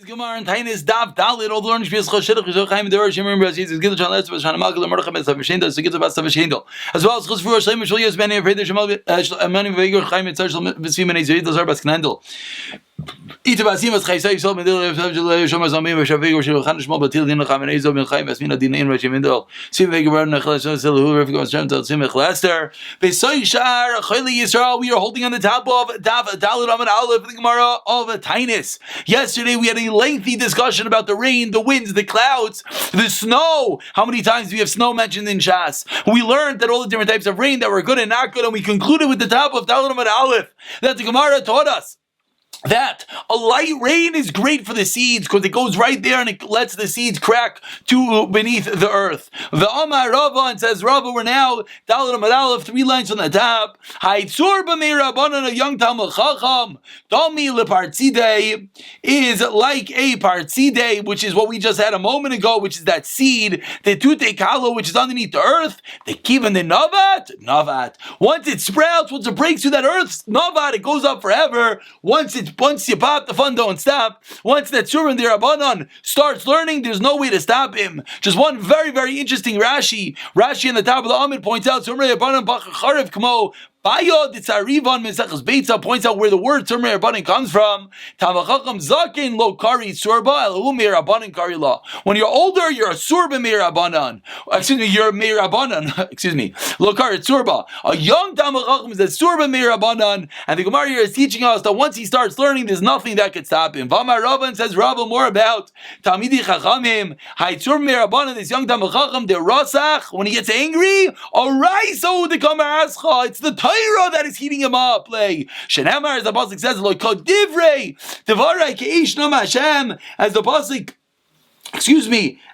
Gemara and Taanis Daf Dalit. All the learning is Chashidach Yisrael Chaim Devar Shemir Brazil is Gidul Chan Letzva Shana Malkel Mordechai Ben Savashendel so Gidul Bas Savashendel as well as Chusfur Shleim Shul Yos Ben Yefred Shemal Mani Veigur Chaim Mitzar Shal V'Svim and Ezrit Lazar Bas Knandel. Ita Basim as Chaysai Yisrael Medil Shomar Zamim V'Shaveigur Shel Chan Shmal Batil Din Chaim and Ezo Ben Chaim Vasmina Din Ein Rachim Indel Sim Veigur Bar Nechel Shel Hu Revik Mas Shem Tel Sim Echlaster Beisoy Shar Chayli Yisrael. We are holding on the top of Daf Dalit Amud Aleph the Gemara of Taanis. Yesterday we had a lengthy discussion about the rain, the winds, the clouds, the snow. How many times do we have snow mentioned in Shas? We learned that all the different types of rain that were good and not good, and we concluded with the top of Dalit Amud Aleph that the Gemara taught us that a light rain is great for the seeds because it goes right there and it lets the seeds crack to beneath the earth. The Amar Rava, and says Rava, we're now Dalit Amud Aleph, 3 lines on the top. Haitzur b'mei Rabbanan, a young Talmud Chacham, Dami lepartzidei, is like a partzidei, which is what we just had a moment ago, which is that seed, the tute kalo, which is underneath the earth, the kivan the navat. Once it sprouts, once it breaks through that earth, navat, it goes up forever. Once you pop, the fun don't stop. Once that Surah and the Rabbanon starts learning, there's no way to stop him. Just one very, very interesting Rashi. Rashi on the top of the Amid points out, Surah Rabbanon Bachacharev Kamo. Bayo Ditzarivan Mesachas Beitza points out where the word Tumrei Rabbanan comes from. Tamachacham Zaken Lo Kari Surba Elu Meir Rabbanan Kari La. When you're older, you're a Surba Meir Rabbanan. You're a Meir Rabbanan. Lo Kari Surba. A young Tamachacham is a Surba Meir Rabbanan, and the Gemara here is teaching us that once he starts learning, there's nothing that could stop him. Vamar Rabban says Rabba more about Talmidi Chachamim. Haitzur Meir Rabbanan, this young Tamachacham, the Rasach, when he gets angry, Oraiso the Kamar Ascha. It's the Torah that is heating him up. Like Shenamar, as the pasuk says, like Divrei Devarai Keish Nam Hashem, as the pasuk.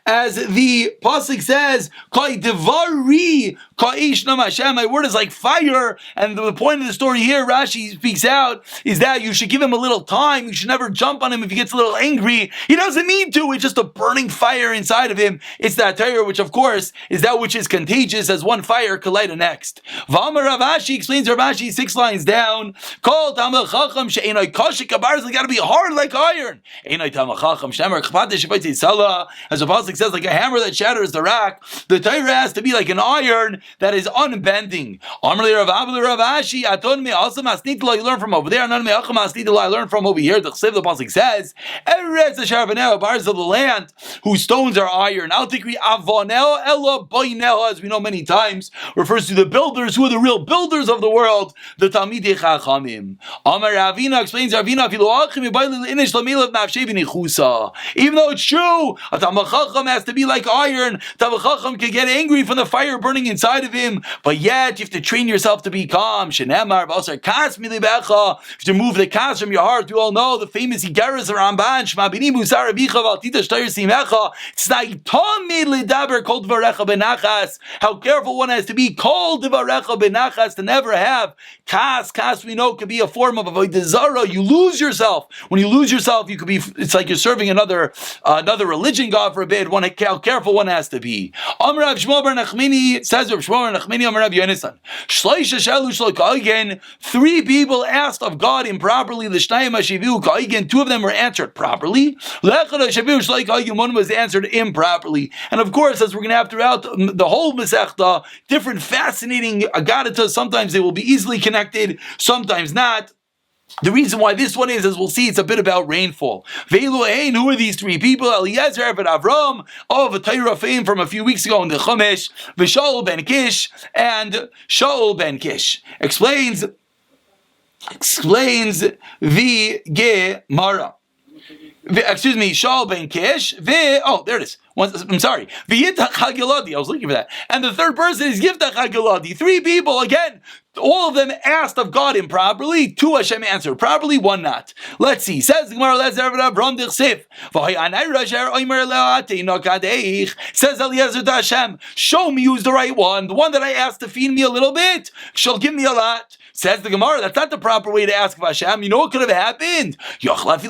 As the pasuk says, Kai Devari Kaish Nam Hashem. My word is like fire, and the point of the story here, Rashi speaks out, is that you should give him a little time. You should never jump on him if he gets a little angry. He doesn't need to. It's just a burning fire inside of him. It's that Torah, which of course is that which is contagious, as one fire could light the next. V'amar Rav Ashi explains Rav Ashi 6 lines down. Call Talmud Chacham she'enai kashik kabarz. Got to be hard like iron. Enai Talmud Chacham she'emar chpatish shvaytei salah. As the pasuk says, like a hammer that shatters the rock, the Torah has to be like an iron that is unbending. Amrli Rav Abba Rav Ashi aton me also masnitla. You learn from over there. None me acham masnitla. I learn from over here. The Chsiv, the pasuk says, Eretz Hasharvanel, bars of the land whose stones are iron. Al tikri avonel ella boinel, as we know many times, refers to the builders who are the real builders of the world, the Talmidei Chachamim. Amar Ravina explains Ravina afilu achim yibayli inish lamilav nafshei b'nichusa. Even though it's true, a Talmud Chacham has to be like iron. Talmud Chacham can get angry from the fire burning inside of him, but yet you have to train yourself to be calm. Shenemar v'asar kas milibecha. You have to move the kas from your heart. You all know the famous Igeras Ramban. Shma bini musar abicha v'altita shtoyer simecha. Tzaitomid lidaber kol dvarecha benachas. How careful one has to be. Kol dvarecha benachas, to never have kas. Kas we know could be a form of avodah zara. You lose yourself. When you lose yourself, you could be. It's like you're serving another religion. God forbid. How careful one has to be. Amar Rav Shmuel bar Nachmani, says Rav Shmuel bar Nachmani, Amar Rav Yonasan. Shloisha shalu shlo ka'ogen. 3 people asked of God improperly. L'shnayim hashivu ka'ogen. 2 of them were answered properly. L'echad hashivu shlo ka'ogen. 1 was answered improperly. And of course, as we're going to have throughout the whole Masechta, different fascinating agaritas. Sometimes they will be easily connected, sometimes not. The reason why this one is, as we'll see, it's a bit about rainfall. Veilu, who are these 3 people? Eliezer and Avram, of a Torah fame from a few weeks ago in the Chumash, Shaul ben Kish, and Shaul ben Kish. Explains the Gemara. Shaul ben Kish. There it is. I'm sorry. V'yitach hagiladi. I was looking for that. And the third person is Yiftach hagiladi. 3 people, again, all of them asked of God improperly. 2 Hashem answered properly, 1 not. Let's see. Says the Gemara, says Eliezer to Hashem, show me who's the right one. The one that I asked to feed me a little bit, she'll give me a lot. Says the Gemara, that's not the proper way to ask of Hashem. You know what could have happened? Someone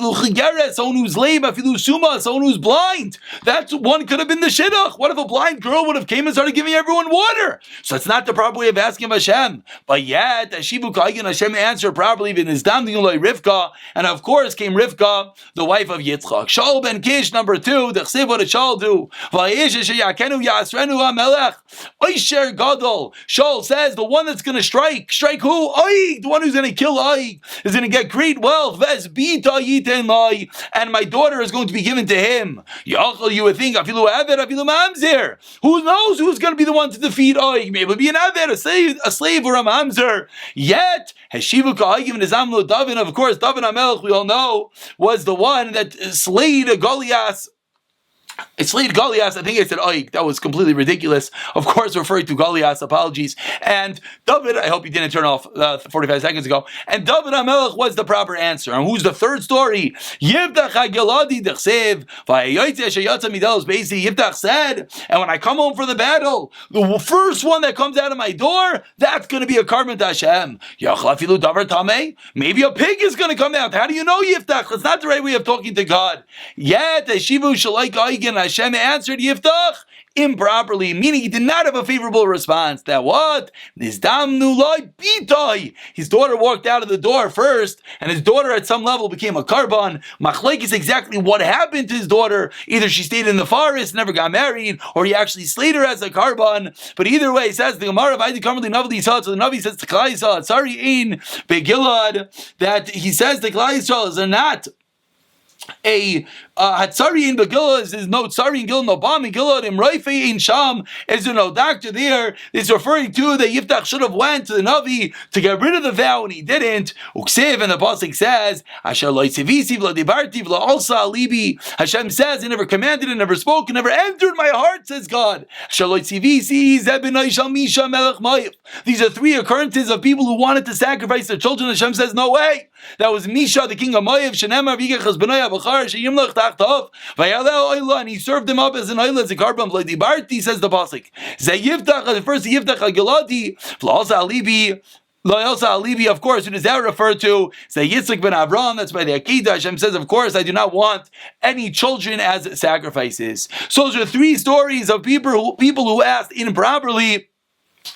who's lame, someone who's blind. That's one could have been the shidduch. What if a blind girl would have came and started giving everyone water? So it's not the proper way of asking of Hashem. But yet, Hashem answered properly in his Rivka, and of course came Rivka, the wife of Yitzchak. Shaul ben Kish, number 2, the chsiv, what did Shaul do? Shaul says, the one that's going to strike who? The one who's going to kill is going to get great wealth, and my daughter is going to be given to him. You would think, who knows who's going to be the one to defeat Maybe it'll be an Aved, a slave or a mamzer. Yet, Heshivu Ka'agim Nizamlo David, of course, David HaMelech, we all know, was the one that slayed Goliath. It slayed Goliath. I think I said Oik. That was completely ridiculous. Of course, referring to Goliath. Apologies. And David, I hope you didn't turn off 45 seconds ago. And David HaMelech was the proper answer. And who's the third story? Yiftach HaGeladi Dechsev. Yiftach said, and when I come home from the battle, the first one that comes out of my door, that's going to be a carbon to Hashem. Maybe a pig is going to come out. How do you know, Yiftach? That's not the right way of talking to God. Yet, Shivu Shalaik Oik, and Hashem answered Yiftach improperly, meaning he did not have a favorable response. That what? His daughter walked out of the door first, and his daughter at some level became a carbon. Machlek is exactly what happened to his daughter. Either she stayed in the forest, never got married, or he actually slayed her as a carbon. But either way, says the Gemara, so the Navi says to Klal Yisrael, sorry, in Begilad, that he says the Klal Yisrael are not a Hatzari in Begillah is no Tzari in Gillah, no Bam in Gillah, in Raife in Sham, is there no doctor there? It's referring to that Yiftach should have went to the Navi to get rid of the vow, and he didn't. Uksiv, and the Pasuk says, Asher lo yitzivisi v'lo dibarti v'lo alsa alibi. Hashem says, he never commanded, and never spoke, and never entered my heart, says God. Asher lo yitzivisi zebinai shal misha melech mayif. These are 3 occurrences of people who wanted to sacrifice their children. Hashem says, no way. That was Misha, the king of Moav, Shenemar v'yigechas b'nai abachar, sheyimlech tachtov, v'yaleo oila, and he served him up as an oila, as a carbon, v'ledibarti, says the Pasuk. Zeh Yiftach, the first Yiftach ha-gelati, v'l'alsa alibi, Loyalsa alibi, of course, who does that refer to? Say Yitzchak ben Avraham, that's by the Akedah. Hashem says, of course, I do not want any children as sacrifices. So those are 3 stories of people who asked improperly,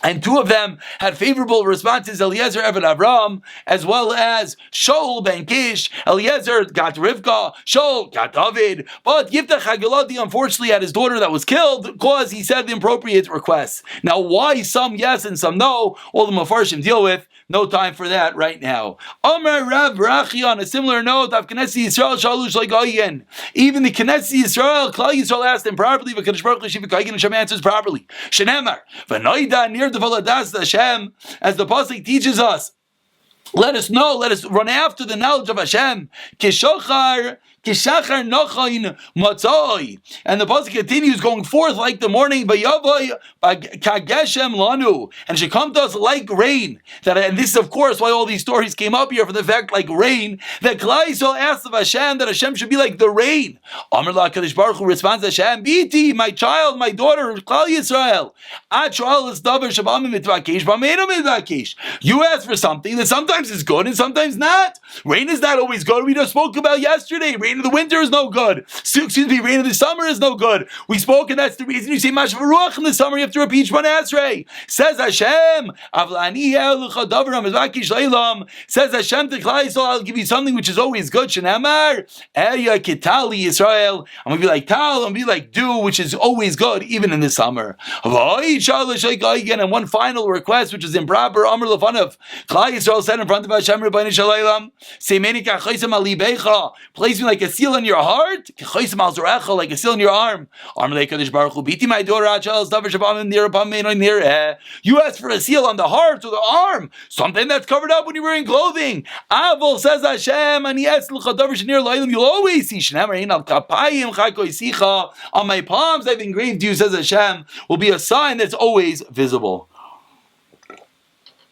and 2 of them had favorable responses, Eliezer Eved Avraham, as well as Shaul ben Kish. Eliezer got Rivka, Shaul got David, but Yiftach HaGeladi unfortunately had his daughter that was killed because he said the inappropriate requests. Now, why some yes and some no, all the Mefarshim deal with. No time for that right now. Amar Rav Rachi, on a similar note, of Knesset Yisrael Shalush Legayin. Even the Knesset Yisrael, Klal Yisrael asked him properly, but Kadosh Baruch Hu Shiva Kayin Hashem answers properly. Shenemar, v'noida near the Valadas Hashem, as the Pasuk teaches us. Let us know, let us run after the knowledge of Hashem. Kishachar nochain matzoi. And the pasuk continues, going forth like the morning, vayavoy kageshem lanu, and it should come to us like rain. And this is of course why all these stories came up here, for the fact like rain, that Klal Yisrael asked of Hashem that Hashem should be like the rain. Amar la Kadosh Baruch Hu responds to Hashem, Biti, my child, my daughter, Klal Yisrael. You ask for something that sometimes is good and sometimes not. Rain is not always good. We just spoke about yesterday. Rain in the winter is no good. Rain in the summer is no good. We spoke, and that's the reason you say Mashva Ruach in the summer. You have to repeat Shemona Esrei. Says Hashem, says Hashem to Klal Yisrael, I'll give you something which is always good. Shenamar, Eya Kitali Yisrael. I'm going to be like Tal, I'm going to be like Dew, which is always good, even in the summer. And one final request, which is improper. Amr Lefanav. Klal Yisrael said in front of Hashem, Rebbeinu Shalom, place me like a seal in your heart, like a seal in your arm. My daughter, you ask for a seal on the heart or the arm, something that's covered up when you're wearing clothing. Avol, says Hashem, you'll always see on my palms I've engraved you, says Hashem, will be a sign that's always visible.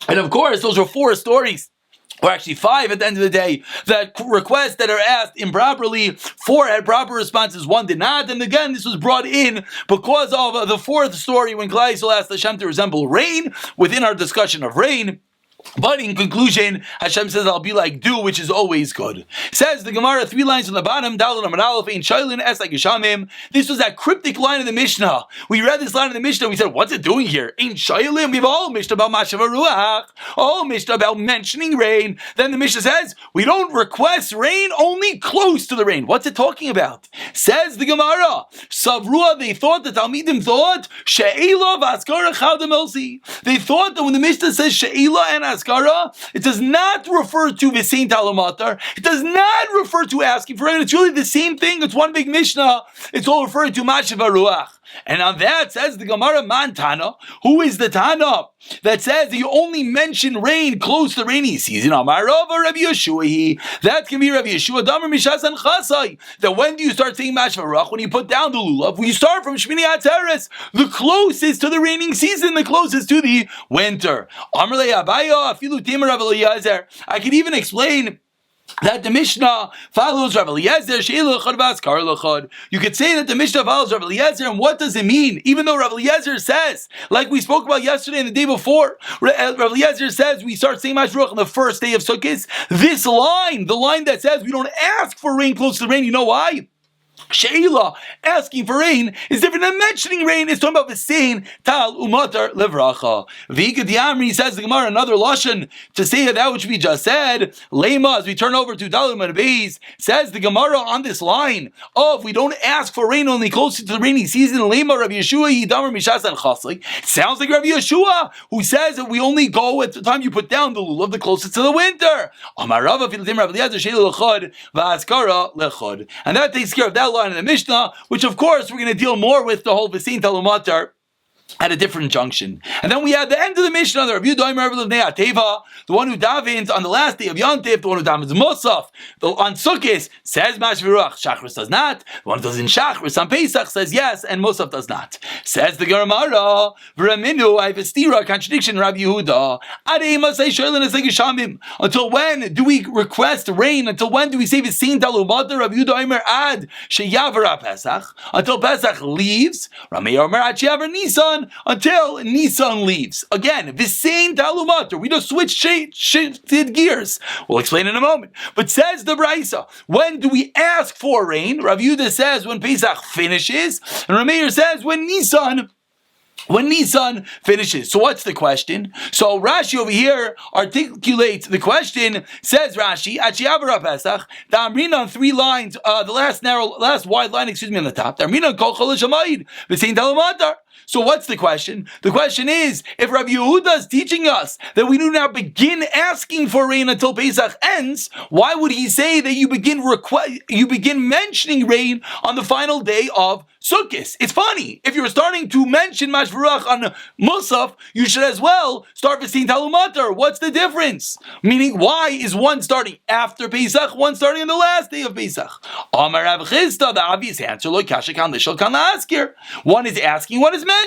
And of course, those are 4 stories, or actually 5 at the end of the day, that requests that are asked improperly. 4 had proper responses, 1 did not. And again, this was brought in because of the 4th story when Klal Yisrael asked Hashem to resemble rain within our discussion of rain. But in conclusion, Hashem says, I'll be like dew, which is always good. Says the Gemara, 3 lines on the bottom, this was that cryptic line in the Mishnah. We read this line in the Mishnah, we said, what's it doing here? Ain't Shailim. We have a whole Mishnah about Mashav Ruach, a whole Mishnah about mentioning rain. Then the Mishnah says, we don't request rain, only close to the rain. What's it talking about? Says the Gemara, Savrua, they thought, the Talmidim thought, She'ela v'askara chadam elsi. They thought that when the Mishnah says She'ela and Askara, it does not refer to Visein Talamatar. It does not refer to asking for rain. It's really the same thing. It's one big Mishnah. It's all referring to Mashav Ruach. And on that says the Gemara, Man Tana, who is the Tana that says that you only mention rain close to the rainy season? Amarava Rabbi Yeshua. That can be Rabbi Yeshua. Damar Mishasan Chasai. That when do you start saying Mashav Ruach? When you put down the lulav. When you start from Shmini Atzeres, the closest to the raining season, the closest to the winter. Amarle Abaya Afilu Timar Rabbi Eliezer. I can even explain that the Mishnah follows Rav Eliezer, you could say that the Mishnah follows Rav Eliezer, and what does it mean? Even though Rav Eliezer says, like we spoke about yesterday and the day before, Rav Eliezer says we start saying Mashav Ruach on the first day of Sukkot. This line, the line that says we don't ask for rain close to the rain, you know why? Sheila, asking for rain, is different than mentioning rain. It's talking about Visein Tal Umatar Levracha. V'ika Diamri, says the Gemara, another lashon to say that which we just said. Lema, as we turn over to Dalim and Beis, says the Gemara on this line of we don't ask for rain only closer to the rainy season. Lema Rabbi Yeshua Yidamar Mishasan Chasli. Sounds like Rabbi Yeshua, who says that we only go at the time you put down the lulav, the closest to the winter. Amarava Filatim Rabbi Eliezer Sheila Lechad V'Askara Lechad, and that takes care of that line in the Mishnah, which of course we're going to deal more with the whole Visein Talumatar at a different junction. And then we have the end of the Mishnah, the Rabbi Yudaim Rabbi Teva, the one who davens on the last day of Yontif, the one who davens Musaf, on Sukkot says Mashav Ruach, Shachris does not. The one who does in Shachris on Pesach says yes, and Musaf does not. Says the Gemara, V'raminu, I have a stira, contradiction, Rabbi Yehuda. Adeima say Shoylin is like Shamim. Until when do we request rain? Until when do we say Visein Talumatar? Rabbi Yudaim Ad Sheyavra Pesach, until Pesach leaves. Rami Yomer Ad Sheyavar Nisan, until Nisan leaves. Again, Visein Talumatar. We just shifted gears. We'll explain in a moment. But says the Braisa, when do we ask for rain? Rav Yehuda says when Pesach finishes, and Rameir says when Nisan finishes. So what's the question? So Rashi over here articulates the question. Says Rashi, Achiyavara Pesach, Damrina on 3 lines, the last wide line, on the top. Damrina Kol Chol Shamayid, Visein Talumatar. So what's the question? The question is, if Rabbi Yehuda is teaching us that we do not begin asking for rain until Pesach ends, why would he say that you begin mentioning rain on the final day of Sukkot? It's funny. If you're starting to mention Mashav Ruach on Musaf, you should as well start Visein Talumatar. What's the difference? Meaning, why is one starting after Pesach, one starting on the last day of Pesach? Amar Rav Chisda, the obvious answer, Lo Kasha Kan Lishal Kan La'askir. One is asking, one is mentioning.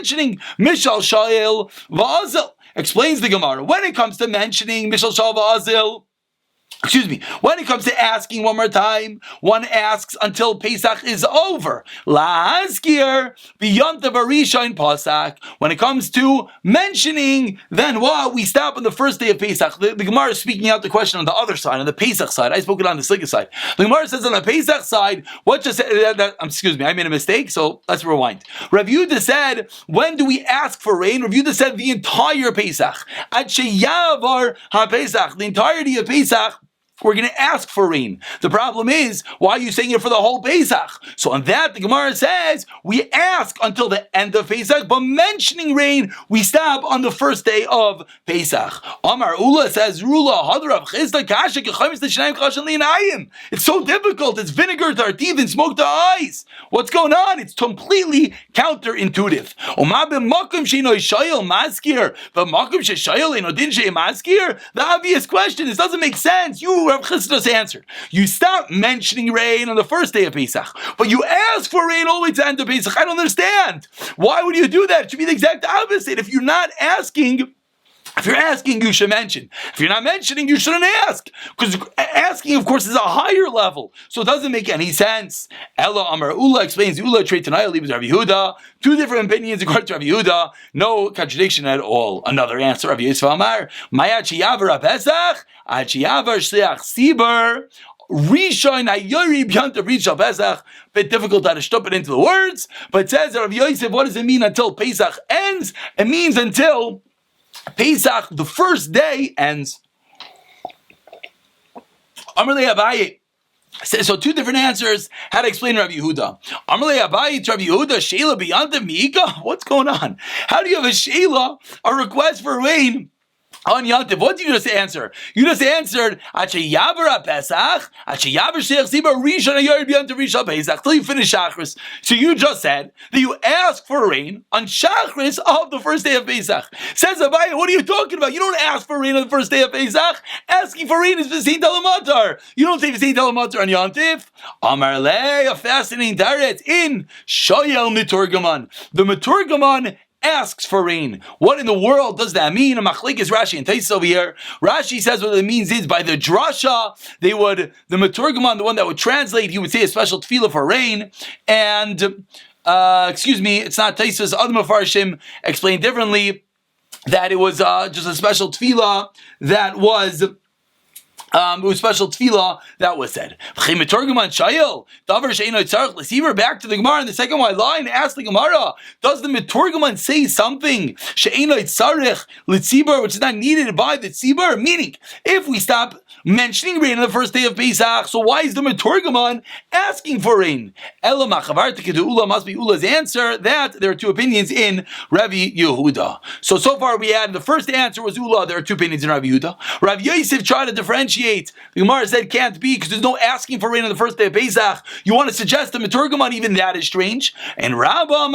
Mishal Shael Va'azil. Explains the Gemara. When it comes to mentioning Mishal Shael Va'azil, when it comes to asking one more time, one asks until Pesach is over. La'azkir beyond the Varisha in Pesach. When it comes to mentioning, then we stop on the first day of Pesach. The Gemara is speaking out the question on the other side, on the Pesach side. I spoke it on the Sliga side. The Gemara says on the Pesach side, I made a mistake, so let's rewind. Rav Yehuda said, when do we ask for rain? Rav Yehuda said the entire Pesach. Ad sheyavar ha-Pesach, the entirety of Pesach, we're going to ask for rain. The problem is, why are you saying it for the whole Pesach? So on that, the Gemara says, we ask until the end of Pesach, but mentioning rain, we stop on the first day of Pesach. Amar Ula says, it's so difficult. It's vinegar to our teeth and smoke to our eyes. What's going on? It's completely counterintuitive. The obvious question, this doesn't make sense. Rav Chisda's answered. You stop mentioning rain on the first day of Pesach, but you ask for rain all the way to the end of Pesach. I don't understand. Why would you do that? It should be the exact opposite. If you're not asking If you're asking, you should mention. If you're not mentioning, you shouldn't ask. Because asking, of course, is a higher level. So it doesn't make any sense. Ella Amar Ula explains the Ula trait Tanaya leaves Rabbi Yehuda. Two different opinions according to Rabbi Yehuda. No contradiction at all. Another answer, Rabbi Yisrael Amar. Maya Chiyavar Pesach, Chiyavar Shliach Sibur. Rishon Ayori B'Yantav Rishon Pesach. Bit difficult to stuff it into the words, but it says that Rabbi Yosef, what does it mean until Pesach ends? It means until Pesach, the first day, ends. Amalei Abaye. So two different answers how to explain Rabbi Yehuda. Amalei Abaye to Rabbi Yehuda, Sheila B'Yantav Miika? What's going on? How do you have a Sheila, a request for rain, on Yantiv? What did you just answer? You just answered Achayavar Pesach, Achayavar Sheikh Ziba Rishon Ayor B'Yantiv Rishon Pesach till you finish Shachris. So you just said that you ask for rain on Shachris of the first day of Pesach. Says Abaye, what are you talking about? You don't ask for rain on the first day of Pesach. Asking for rain is V'sein Talamatar. You don't say V'sein Talamatar on Yantiv. Amar Le, a fascinating daret in Shoyel Miturgaman. The Miturgaman asks for rain. What in the world does that mean? A machlik is Rashi and Taisus over here. Rashi says what it means is by the drasha, the Maturgaman, the one that would translate, he would say a special tefillah for rain. And, it's not Taisus, other Mefarshim explained differently that it was just a special tefillah that was... it was special tefillah that was said. Back to the Gemara in the second line. Ask the Gemara: does the Miturgaman say something which is not needed by the tzibur? Meaning, if we stop mentioning rain on the first day of Pesach, so why is the Miturgaman asking for rain? Ela Ula must be Ula's answer that there are two opinions in Rabbi Yehuda. So far we had the first answer was Ula. There are two opinions in Rabbi Yehuda. Rabbi Yosef tried to differentiate. The Gemara said can't be because there's no asking for rain on the first day of Pesach. You want to suggest the Miturgaman, even that is strange. And Rabba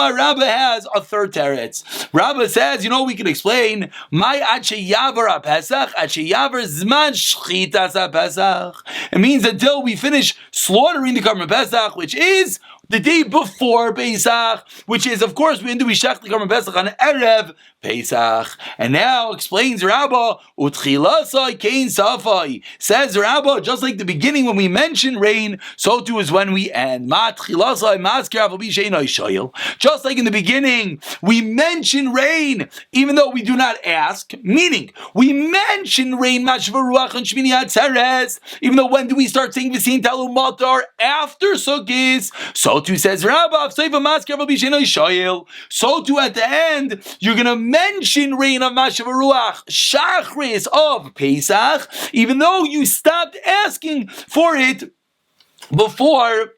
has a third teretz. Rabba says, we can explain my Achayavar Pesach, Achayavar Zman Shchitas Pesach. It means until we finish slaughtering the Karban Pesach, which is the day before Pesach, which is, of course, when do we shech the Karban Pesach on Erev Pesach. And now explains Rabbah, Utchilasai Kain Safai. Says Rabbah, just like the beginning when we mention rain, so too is when we end. Just like in the beginning, we mention rain, even though we do not ask, meaning we mention rain, even though when do we start saying V'sein Talumatar? After Sukkot. So too says Rabbah, so too at the end, you're going to mention rain of Mashav Ruach, Shachris of Pesach, even though you stopped asking for it before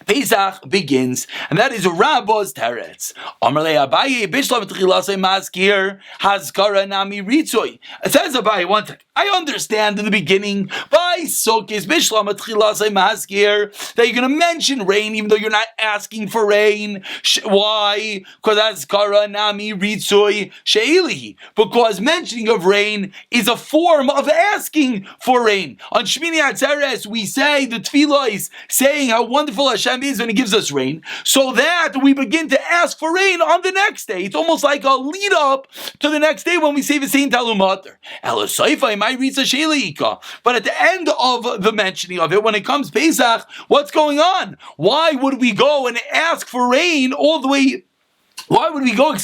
Pesach begins, and that is Rabba's teretz. Amarle Abaye Bishlam Tchilasei Maskir Hazkara Nami Ritzoi. It says Abaye one thing. I understand in the beginning by Sukkot Bishlam Tchilasei Maskir that you're going to mention rain even though you're not asking for rain. Why? Because Hazkara Nami Ritzoi Sheilihi. Because mentioning of rain is a form of asking for rain. On Shmini Atzeres we say the tefillah is saying how wonderful Hashem is when He gives us rain, so that we begin to ask for rain on the next day. It's almost like a lead up to the next day when we say V'sein Talumatar. But at the end of the mentioning of it, when it comes Pesach, what's going on? Why would we go and ask for rain all the way? Why would we go,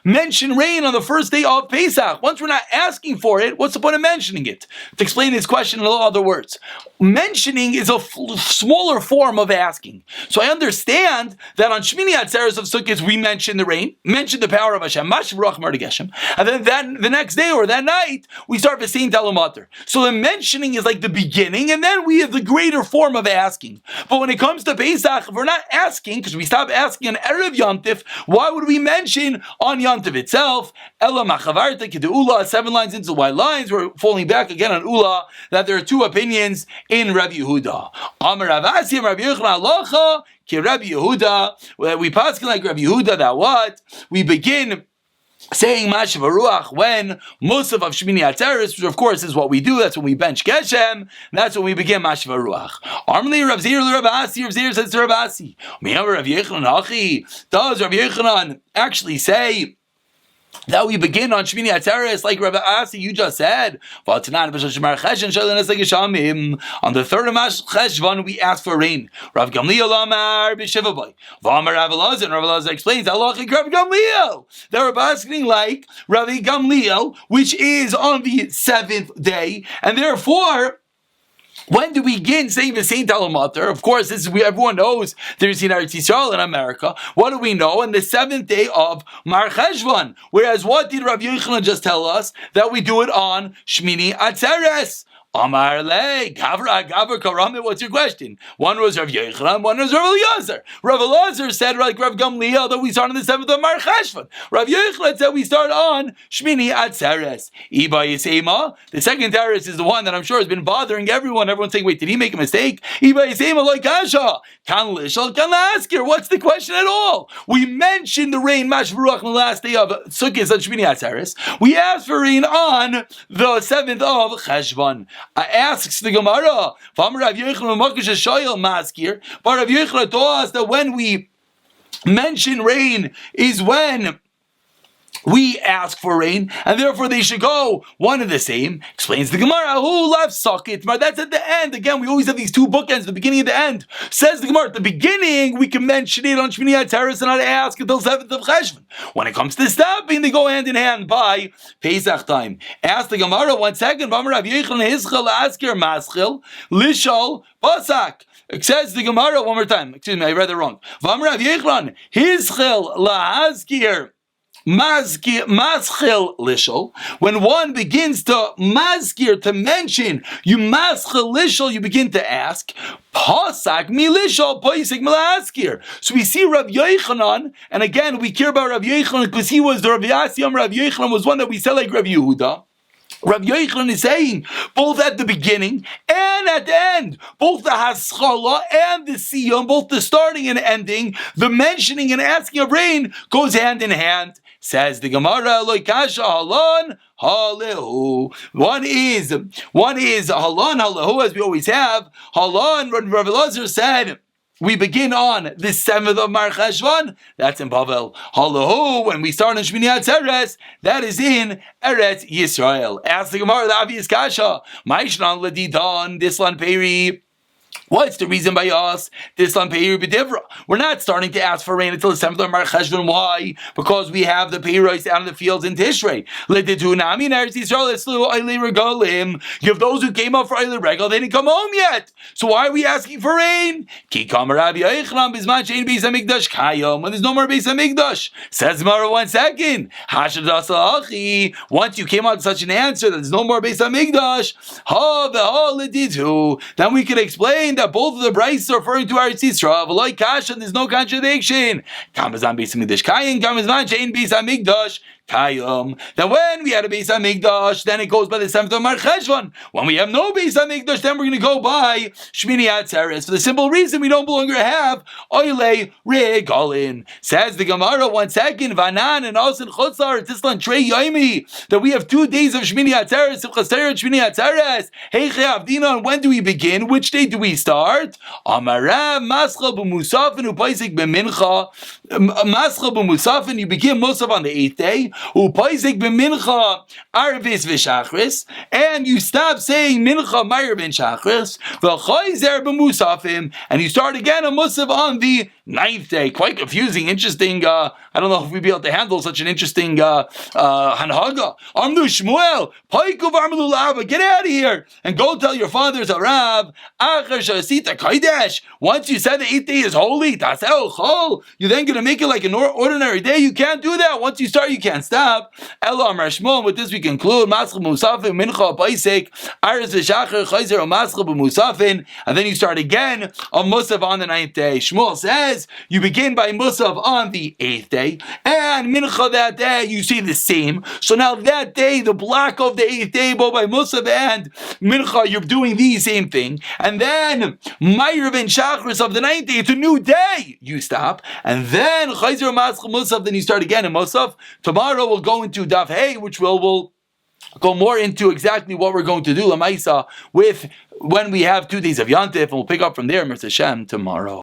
mention rain on the first day of Pesach? Once we're not asking for it, what's the point of mentioning it? To explain this question in other words, mentioning is a smaller form of asking. So I understand that on Shmini Atzeres of Sukkot, we mention the rain, mention the power of Hashem, and then the next day or that night, we start V'sein Talumatar. So the mentioning is like the beginning, and then we have the greater form of asking. But when it comes to Pesach, if we're not asking, because we stop asking on Erev Yantif, why would we mention on Yantiv itself? Ella Machavarta Kedu Ula, 7 lines into the white lines. We're falling back again on Ula, that there are two opinions in Rabbi Yehuda. Amar Rav Asi, Rabbi Yochanan Halacha, Ki Rabbi Yehuda. We pass like Rabbi Yehuda that what? We begin saying Mashav Ruach when Musaf of Shmini Atzeres, which of course is what we do. That's when we bench Geshem. That's when we begin Mashav Ruach. Armly Rav Zir Rav Asi. Rav Zir says to Rav Asi, Rav Yochanan Hachi. Does Rav Yochanan actually say that we begin on Shmini Atzeres, like Rabbi Asi, you just said. On the third of Cheshvan, we ask for rain. Rav Gamliel Amar b'Shivaboy. V'Amar Rav Elazar, and Rav Elazar explains, Halachic Rav Gamliel. They're asking like Rabbi Gamliel, which is on the 7th day, and therefore, when do we begin saying the Saint Alamater? Of course, everyone knows there's in Eretz Yisrael in America. What do we know? On the 7th day of Mar Cheshvan. Whereas what did Rabbi Yochanan just tell us? That we do it on Shmini Atzeres. Amar le, Gavra Karamit, what's your question? One was Rav Yochanan, one was Rav Elazar. Rav Elazar said, like Rav Gamliel, that we start on the 7th of Mar Cheshvan. Rav Yochanan said we start on Shmini Atzeres. Iba Yisema, the second teres is the one that I'm sure has been bothering everyone. Everyone's saying, wait, did he make a mistake? Iba Yisema like Kasha. Kan Lishal, Kan Laskir. What's the question at all? We mentioned the rain, Mashvaruch, on the last day of Sukkot on Shmini Atzeres. We asked for rain on the 7th of Cheshvan. Asks the Gemara, but Rav Yochanan told us that when we mention rain is when we ask for rain, and therefore they should go one and the same. Explains the Gemara, who left socket? That's at the end. Again, we always have these two bookends, the beginning and the end. Says the Gemara, at the beginning, we can mention it on Shmini Atzeres and not ask until 7th of Cheshvan. When it comes to stopping, they go hand in hand by Pesach time. Ask the Gemara, 1 second, Rav Yochanan Hischel Askir Maschil Lishol Pasak. It says the Gemara one more time. Excuse me, I read it wrong. Rav Yochanan Hischel La'askir Maschil lishol. When one begins to maskir, to mention, you maschil lishol, you begin to ask. Pasak mi lishol, paisik malaskir. So we see Rav Yochanan, and again we care about Rav Yochanan because he was the Rav Yasiyam. Rav Yochanan was one that we said like Rav Yehuda. Rav Yochanan is saying, both at the beginning and at the end, both the haschala and the siyum, both the starting and ending, the mentioning and asking of rain goes hand in hand. Says the Gemara, loikasha halon halehu. One is halon halehu, as we always have. Halon, Rav Elazar said, we begin on the 7th of Mar Cheshvan. That's in Bavel. Halahu, when we start on Shmini Atzeres, that is in Eretz Yisrael. Ask the Gemara, the obvious kasha. Ma'ishnan ledidan dislan peri. What's the reason by us? We're not starting to ask for rain until the 7th of Mar Cheshvan. Why? Because we have the peiros out in the fields in Tishrei. You have those who came up for Eile Regal, they didn't come home yet. So why are we asking for rain? When there's no more Beis Hamikdash. Says Mara, 1 second. Once you came out with such an answer that there's no more Beis Hamikdash, then we can explain that both of the brides are referring to Eretz Yisrael. V'loi kasha, there's no contradiction. Kamazan Beis Hamikdash kayin, kamazan shein Beis Hamikdash kayom. That when we had a Beis Hamikdash, then it goes by the 7th of Mar Cheshvan. When we have no Beis Hamikdash, then we're going to go by Shmini Atzeres. For the simple reason we don't longer have Oile Regalin. Says the Gemara, 1 second, Vanan and Osin Chutzar, Tislan Trey Yomi, that we have 2 days of Shmini Atzeres, Shmini Atzeres. Heiche Avdina, when do we begin? Which day do we start? Amara Maschal b'Musafin u'Paisik b'Mincha. Maschal b'Musafin, you begin Musaf on the 8th day. U'Paisik b'Mincha Arvis v'Shachris, and you stop saying Mincha Meir ben Shachris. V'Chayzer b'Musafim, and you start again a Musaf on the 9th day. Quite confusing, interesting. I don't know if we'd be able to handle such an interesting hanhaga. Amnu Shmuel, Paikuv Amlu Lava, get out of here and go tell your father's a Rav. Once you said the 8th day is holy, you're then going to make it like an ordinary day. You can't do that. Once you start, you can't stop. Elo Amar Shmuel. With this we conclude. Maschal b'Musafin, Mincha Paisek, Aris v'Shachar, Chayzer Maschal b'Musafin, and then you start again on Musaf on the 9th day. Shmuel says you begin by Musaf on the 8th day, and Mincha that day you see the same. So now that day, the block of the 8th day, both by Musaf and Mincha, you're doing the same thing. And then Meir ben Shachris of the 9th day, it's a new day. You stop, and then Chayzer Maschal Musaf, then you start again in Musaf. Tomorrow we'll go into Daf Hey, which will go more into exactly what we're going to do, Lamaisa, with when we have 2 days of Yantif, and we'll pick up from there, Mirza Hashem, tomorrow.